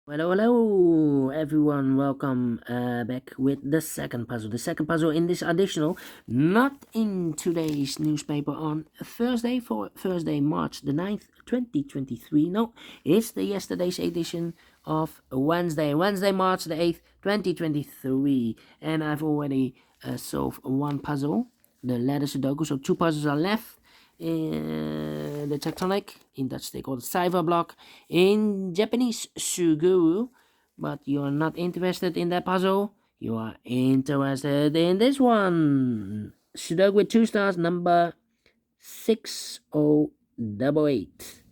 Hello, everyone. Welcome back with the second puzzle. The second puzzle in this additional, not in today's newspaper on Thursday, for Thursday, March the 9th, 2023. No, it's the yesterday's edition of Wednesday, March the 8th, 2023. And I've already solved one puzzle, the letter Sudoku. So two puzzles are left. The tectonic, in Dutch they call it cipher block, in Japanese suguru. But you're not interested in that puzzle, you are interested in this one. Sudoku with 2 stars, number 6088.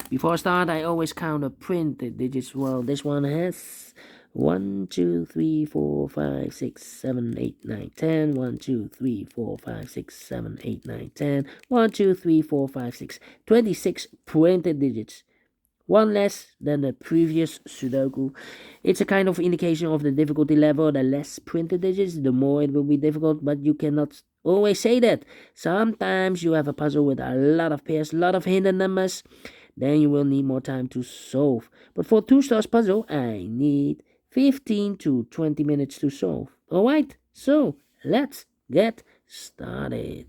Before I start, I always count the printed digits. Well, this one has 1, 2, 3, 4, 5, 6, 7, 8, 9, 10. 1, 2, 3, 4, 5, 6, 7, 8, 9, 10. 1, 2, 3, 4, 5, 6. 26 printed digits. One less than the previous Sudoku. It's a kind of indication of the difficulty level. The less printed digits, the more it will be difficult, but you cannot always say that. Sometimes you have a puzzle with a lot of pairs, a lot of hidden numbers. Then you will need more time to solve. But for 2 stars puzzle, I need 15 to 20 minutes to solve. Alright, so let's get started.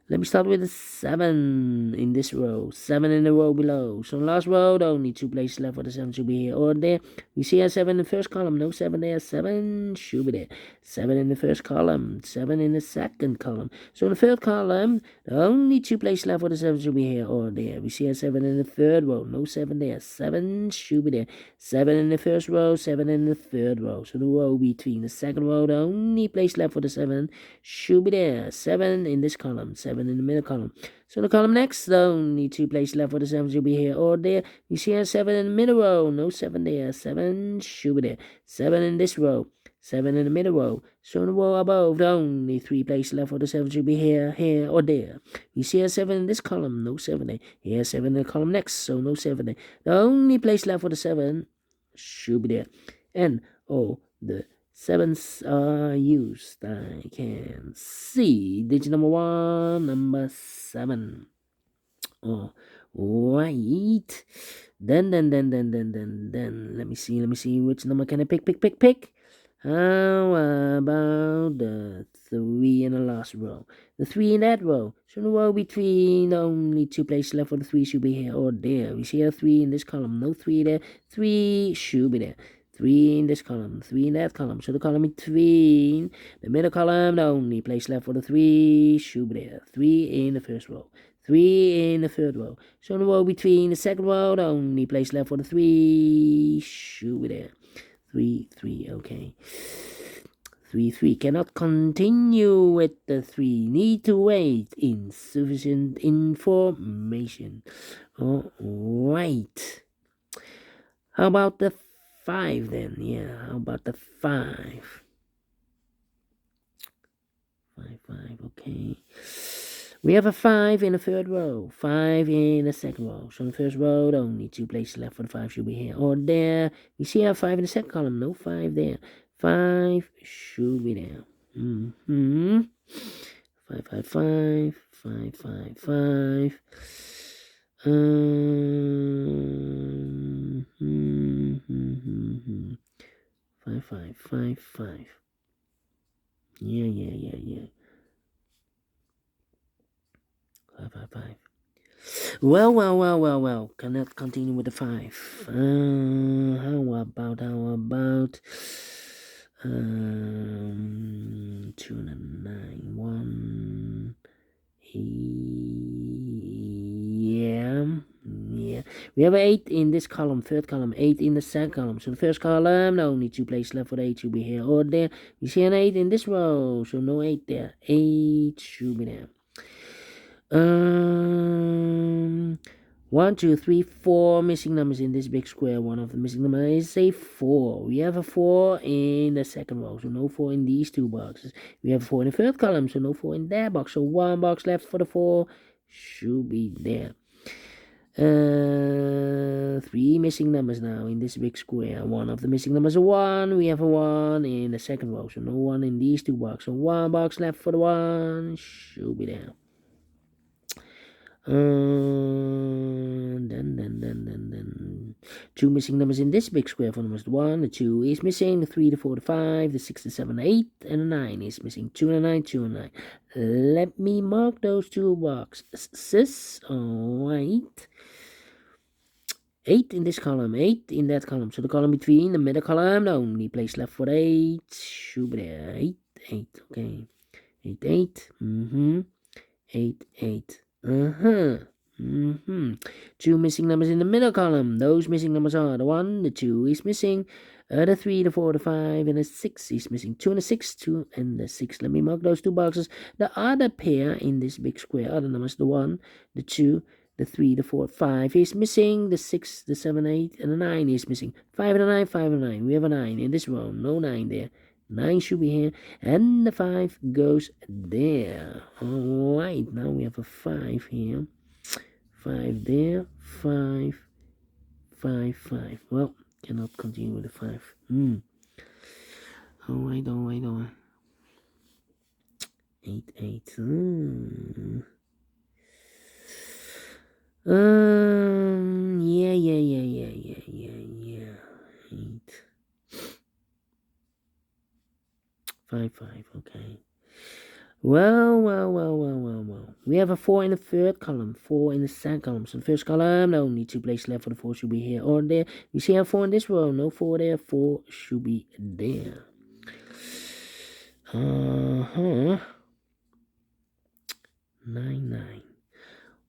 Let me start with a 7 in this row, 7 in the row below. So last row, only 2 places left for the 7 should be here or there. We see a 7 in the first column, no 7 there, 7 should be there. 7 in the first column, 7 in the second column. So in the third column, only 2 places left for the 7 should be here or there. We see a 7 in the third row, no 7 there, 7 should be there. 7 in the first row, 7 in the third row. So the row between the second row, the only place left for the 7 should be there. 7 in this column, 7 in the middle column. So the column next, the only 2 places left for the 7 should be here or there. We see a 7 in the middle row, no 7 there, 7 should be there. 7 in this row, 7 in the middle row. So in the row above, the only 3 places left for the 7 should be here, here, or there. We see a 7 in this column, no 7 there. Here, 7 in the column next, so no 7 there. The only place left for the 7 should be there. And the 7s are used. I can see digit number 1, number 7. Oh, right. Then. Let me see. Which number can I pick? How about the 3 in the last row? The 3 in that row. So the row between, only 2 places left for the 3 should be here or there. We see a 3 in this column, no 3 there. 3 should be there. 3 in this column, 3 in that column. So the column between the middle column, the only place left for the 3 should be there. 3 in the first row. 3 in the third row. So the row between the second row, the only place left for the 3 should be there. 3, okay. 3, cannot continue with the 3. Need to wait. Insufficient information. Alright. How about the 5 then? Yeah, how about the 5? 5, okay. We have a 5 in the third row, 5 in the second row. So in the first row, only 2 places left for the 5 should be here or there. We see a 5 in the second column, no 5 there. 5 should be there. 5, 5, 5, 5, 5, 5. 5, 5, 5, 5. Yeah. 5. Well. Cannot continue with the 5. How about 2 and 9, 1. Yeah. We have 8 in this column, third column, 8 in the second column. So the first column, only 2 places left for the 8 should be here or there. We see an 8 in this row, so no 8 there. 8 should be there. 1, 2, 3, 4 missing numbers in this big square. One of the missing numbers is a 4. We have a 4 in the second row, so no 4 in these 2 boxes. We have a 4 in the third column, so no 4 in that box. So 1 box left for the 4 should be there. 3 missing numbers now in this big square. One of the missing numbers is a 1. We have a 1 in the second row, so no 1 in these 2 boxes. So 1 box left for the 1 should be there. Then 2 missing numbers in this big square for numbers. The 1, the 2 is missing, the 3, the 4, the 5, the 6, the 7, 8, and the 9 is missing. 2 and 9, 2 and 9. Let me mark those two boxes. Alright. 8 in this column, 8 in that column. So the column between the middle column, the only place left for the 8 should be there. 8, 8, okay. 8, 8, 8, 8, 2 missing numbers in the middle column. Those missing numbers are the 1, the 2 is missing, the 3, the 4, the 5, and the 6 is missing. 2 and the 6, 2 and the 6. Let me mark those two boxes. The other pair in this big square, other numbers, the 1, the 2, the 3, the 4, 5 is missing. The 6, the 7, 8, and the 9 is missing. 5 and a 9, 5 and a 9. We have a 9 in this row. No 9 there. 9 should be here. And the 5 goes there. Alright, now we have a 5 here. 5 there. 5, 5, 5. Well, cannot continue with the 5. Alright. 8, 8. Yeah. 8. 5, 5, okay. Well. We have a 4 in the third column, 4 in the second column. So the first column, only 2 places left for the 4 should be here or there. You see a 4 in this row, no 4 there, 4 should be there. 9, 9.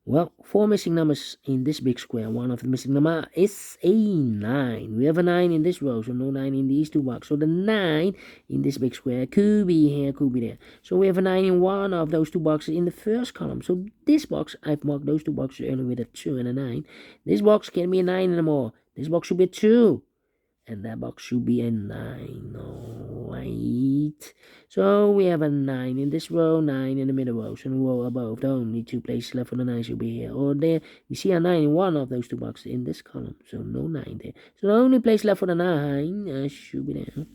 Well, 4 missing numbers in this big square. One of the missing numbers is a 9. We have a 9 in this row, so no 9 in these two boxes. So the 9 in this big square could be here, could be there. So we have a 9 in one of those two boxes in the first column. So this box, I've marked those two boxes earlier with a 2 and a 9. This box can be a 9 anymore. This box should be a 2. And that box should be a 9. Alright. So we have a 9 in this row, 9 in the middle row. So in the row above, the only 2 places left for the 9 should be here or there. You see a 9 in one of those two boxes in this column. So no 9 there. So the only place left for the 9 should be there.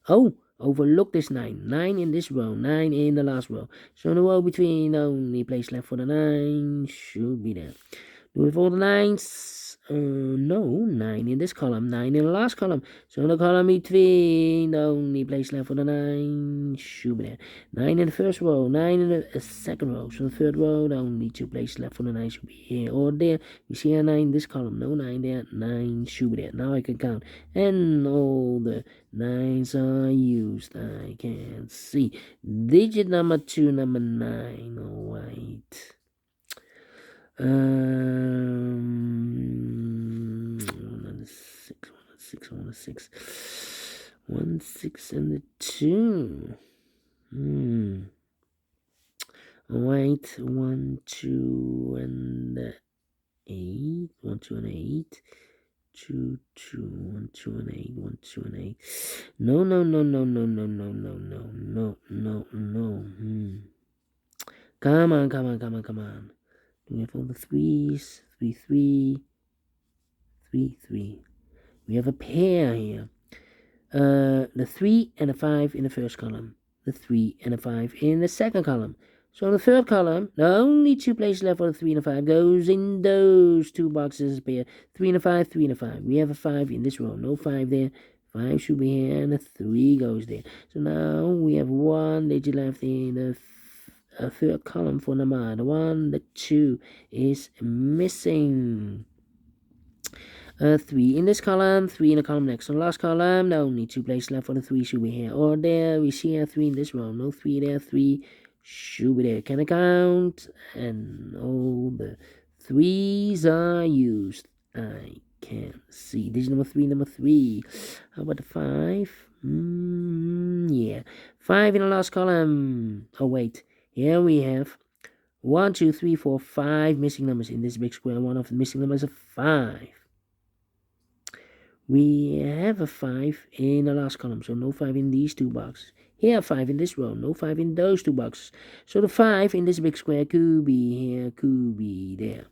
Oh, overlook this 9. 9 in this row, 9 in the last row. So in the row between, the only place left for the 9 should be there. Do we have all the 9s? No, 9 in this column, 9 in the last column. So in the column between, the only place left for the 9 should be there. 9 in the first row, 9 in the second row. So the third row, the only 2 places left for the 9 should be here or there. You see a 9 in this column, no 9 there, 9 should be there. Now I can count. And all the 9s are used. I can see. Digit number 2, number 9. Alright. 6. 1, 6 and the 2. Alright, 1, 2 and 8. 1, 2 and 8. 2, 2, 1, 2 and 8. 1, 2 and 8. No. Come on. We have all the 3s. 3, 3. 3, 3. We have a pair here. The 3 and a 5 in the first column. The 3 and a 5 in the second column. So in the third column, the only 2 places left for the 3 and a 5 goes in those two boxes as a pair. 3 and a 5, 3 and a 5. We have a 5 in this row. No 5 there. 5 should be here and a 3 goes there. So now we have 1 digit left in the third column for number. The 1, the 2 is missing. 3 in this column, 3 in the column next. So the last column, the only 2 places left for the 3 should be here or there. We see a 3 in this row. No 3 there. 3 should be there. Can I count? And all the 3s are used. I can see. Digit number 3. How about the 5? Yeah. 5 in the last column. Oh, wait. Here we have 1, 2, 3, 4, 5 missing numbers in this big square. One of the missing numbers is 5. We have a 5 in the last column, so no 5 in these two boxes. Here, 5 in this row, no 5 in those two boxes. So the 5 in this big square could be here, could be there.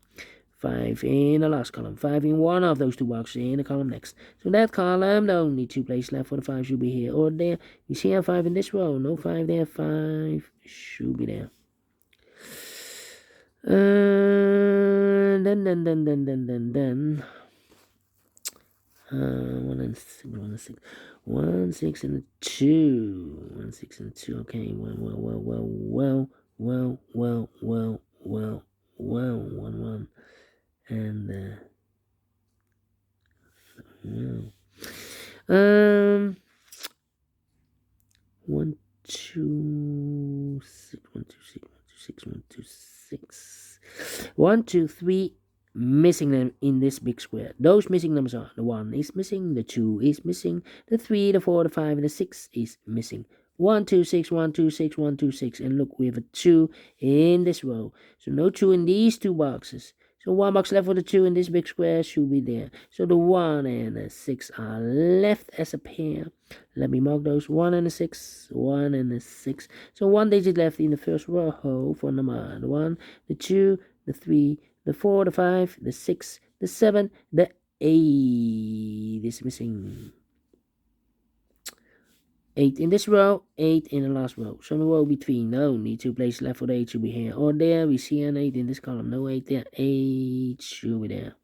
5 in the last column, 5 in one of those two boxes in the column next. So that column, the only 2 places left for the 5 should be here or there. You see a 5 in this row, no 5 there, 5 should be there. Then 1 and 6, 1 and 6, 1, 6 and a 2, 1, 6 and 2. Okay, well, 1, 1, and well, 1, 2, 6, 1, 2, 6, 1, 2, 6, 1, 2, 6, 1, 2, 3. Missing them in this big square. Those missing numbers are the 1 is missing, the 2 is missing, the 3, the 4, the 5, and the 6 is missing. 1, 2, 6, 1, 2, 6, 1, 2, 6. And look, we have a 2 in this row. So no 2 in these two boxes. So 1 box left for the 2 in this big square should be there. So the 1 and the 6 are left as a pair. Let me mark those 1 and the 6, 1 and the 6. So 1 digit left in the first row for number 1, the 2, the 3, the 4, the 5, the 6, the 7, the 8 is missing. 8 in this row, 8 in the last row. So the row between, no need 2 places left for the 8 should be here or there. We see an 8 in this column, no 8 there, 8 should be there.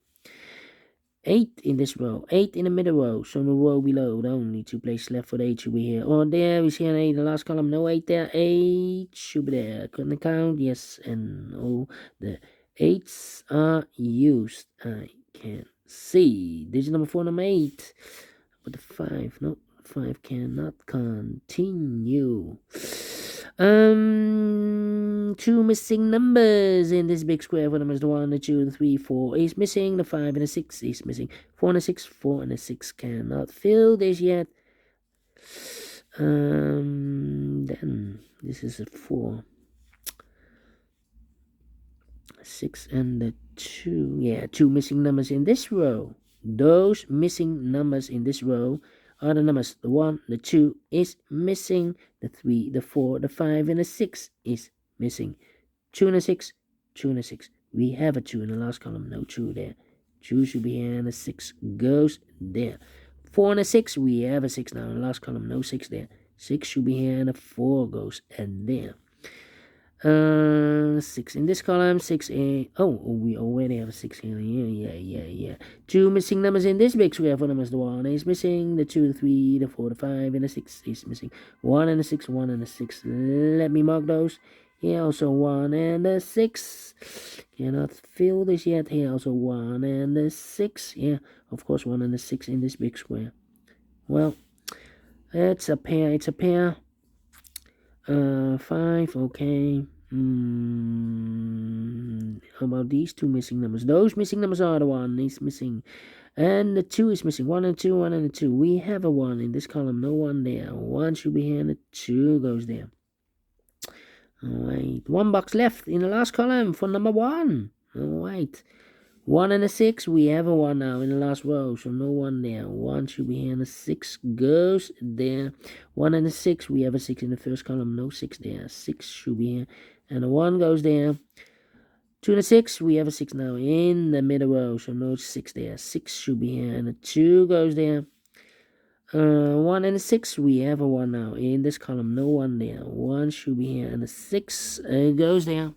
8 in this row, 8 in the middle row, so the row below, the only 2 places left for the 8 should be here or there. We see an 8 in the last column, no 8 there, 8 should be there. Couldn't count, yes, and all the 8s are used. I can see. Digit number 4, number 8. But the 5, no, 5 cannot continue. 2 missing numbers in this big square. For numbers, the 1, the 2, the 3, 4 is missing. The 5 and the 6 is missing. 4 and the 6, 4 and the 6 cannot fill this yet. Then this is a 4. 6 and the 2. Yeah, 2 missing numbers in this row. Those missing numbers in this row are the numbers. The 1, the 2 is missing. The 3, the 4, the 5, and the 6 is missing. 2 and a 6, 2 and a 6. We have a 2 in the last column, no 2 there. 2 should be here, and the 6 goes there. 4 and a 6, we have a 6 now in the last column, no 6 there. 6 should be here, and a 4 goes and there. 6 in this column, 6 in, we already have a 6 here, yeah. 2 missing numbers in this big square. For numbers, the 1 is missing, the 2, the 3, the 4, the 5, and the 6 is missing. 1 and the 6, 1 and the 6, let me mark those. Here also 1 and the 6, cannot fill this yet. Here also 1 and the 6, yeah, of course 1 and the 6 in this big square. Well, it's a pair, 5, okay. How about these 2 missing numbers? Those missing numbers are the 1 is missing, and the 2 is missing. 1 and 2, 1 and 2. We have a 1 in this column, no 1 there. 1 should be here, and the 2 goes there. Alright, 1 box left in the last column for number 1. Alright. 1 and a 6, we have a 1 now in the last row, so no 1 there. 1 should be here, and the 6 goes there. 1 and a 6, we have a 6 in the first column, no 6 there. 6 should be here, and the 1 goes there. 2 and a 6, we have a 6 now in the middle row, so no 6 there. 6 should be here, and the 2 goes there. 1 and a 6, we have a 1 now in this column, no 1 there. 1 should be here, and the 6 goes there.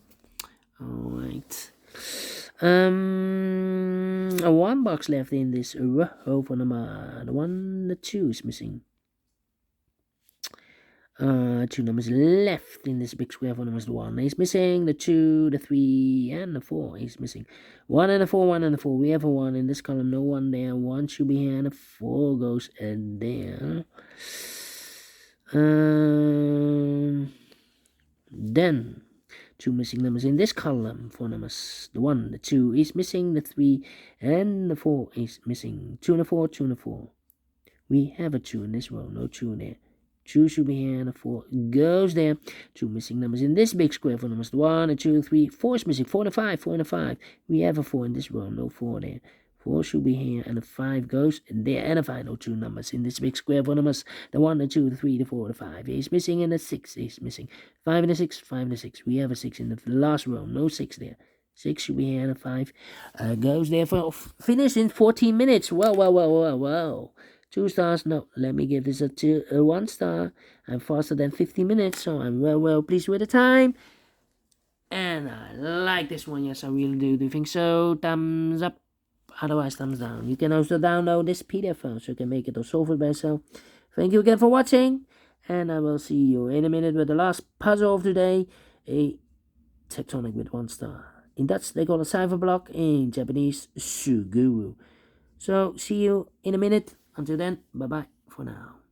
Alright. A 1 box left in this row for number 1, the 2 is missing. 2 numbers left in this big square for numbers. The 1 is missing, the 2, the 3, and the 4 is missing. 1 and the 4, 1 and the 4. We have a 1 in this column, no 1 there. 1 should be here, and the 4 goes in there. Then 2 missing numbers in this column for numbers. The 1, the 2 is missing, the 3, and the 4 is missing. 2 and the 4, 2 and the 4. We have a 2 in this row, no 2 there. 2 should be here, and the 4 goes there. 2 missing numbers in this big square for numbers. The 1, the 2, 3, 4 is missing. 4 and a 5, 4 and a 5. We have a 4 in this row, no 4 there. 4 should be here, and the 5 goes there. And the final 2 numbers in this big square for numbers. The 1, the 2, the 3, the 4, the 5 is missing, and the 6 is missing. 5 and a 6, 5 and a 6. We have a 6 in the last row, no 6 there. 6 should be here, and the 5 goes there for finish in 14 minutes. Well. 2 stars. No, let me give this a 1 star. I'm faster than 50 minutes, so I'm well pleased with the time. And I like this one. Yes, I really do think so. Thumbs up. otherwise thumbs down. You can also download this PDF file so you can make it or solve it by yourself. Thank you again for watching, and I will see you in a minute with the last puzzle of today, a tectonic with 1 star. In Dutch they call it cipher block, in Japanese Sudoku. So see you in a minute. Until then, bye bye for now.